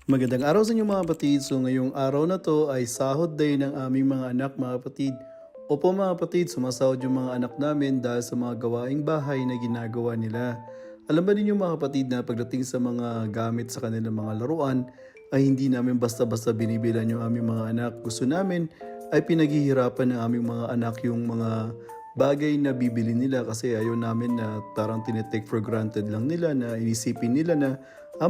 Magandang araw sa inyo mga kapatid. So ngayong araw na to ay sahod day ng aming mga anak mga kapatid. Opo mga kapatid, sumasahod yung mga anak namin dahil sa mga gawaing bahay na ginagawa nila. Alam ba ninyo mga kapatid na pagdating sa mga gamit sa kanilang mga laruan ay hindi namin basta-basta binibilan yung aming mga anak. Gusto namin ay pinaghihirapan ng aming mga anak yung mga bagay na bibili nila kasi ayaw namin na parang tinetake for granted lang nila na inisipin nila na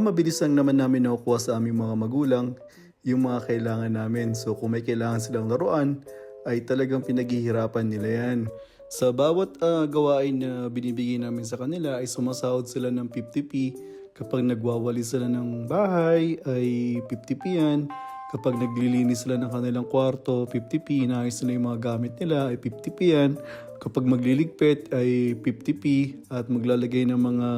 mabilis lang naman namin nakukuha sa aming mga magulang yung mga kailangan namin. So kung may kailangan silang laruan ay talagang pinaghihirapan nila yan. Sa bawat gawain na binibigay namin sa kanila ay sumasahod sila ng 50p. Kapag nagwawali sila ng bahay ay 50p yan. Kapag naglilinis sila ng kanilang kwarto, 50p. Inaayos nila yung mga gamit nila ay 50p yan. Kapag magliligpit ay 50p. At maglalagay ng mga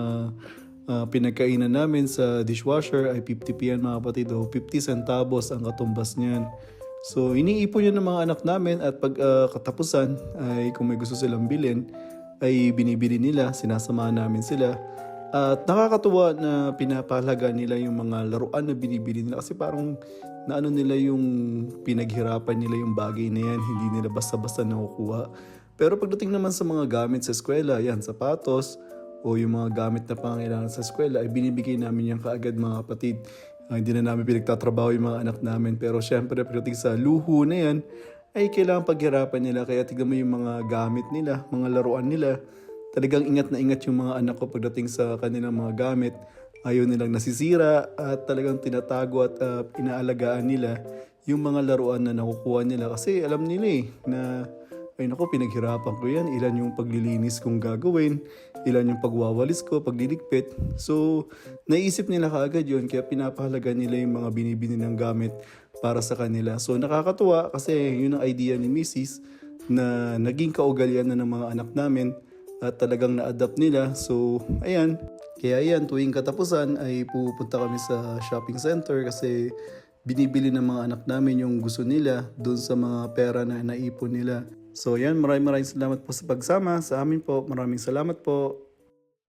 pinagkainan namin sa dishwasher ay 50p yan mga kapatid. O 50 centavos ang katumbas niyan. So iniipon yun ng mga anak namin at pag katapusan ay kung may gusto silang bilhin ay binibili nila, sinasamahan namin sila. At nakakatuwa na pinapahalaga nila yung mga laruan na binibili nila kasi parang naano nila yung pinaghirapan nila yung bagay na yan, hindi nila basta-basta nakukuha. Pero pagdating naman sa mga gamit sa eskwela, yan, sapatos o yung mga gamit na pangangailangan sa eskwela ay binibigay namin yan kaagad mga kapatid. Hindi na namin pinagtatrabaho yung mga anak namin pero syempre pagdating sa luho na yan ay kailangan paghirapan nila kaya tignan mo yung mga gamit nila, mga laruan nila. Talagang ingat na ingat yung mga anak ko pagdating sa kanilang mga gamit. Ayaw nilang nasisira at talagang tinatago at inaalagaan nila yung mga laruan na nakukuha nila. Kasi alam nila na ay naku, pinaghirapan ko yan. Ilan yung paglilinis kong gagawin, ilan yung pagwawalis ko, pagliligpit. So, naisip nila kaagad yun kaya pinapahalaga nila yung mga binibini ng gamit para sa kanila. So, nakakatuwa kasi yun ang idea ni Mrs. na naging kaugalian na ng mga anak namin at talagang na-adapt nila. So, ayan. Kaya ayan, tuwing katapusan ay pupunta kami sa shopping center kasi binibili ng mga anak namin yung gusto nila doon sa mga pera na naipon nila. So, ayan, maraming salamat po sa pagsama sa amin po. Maraming salamat po.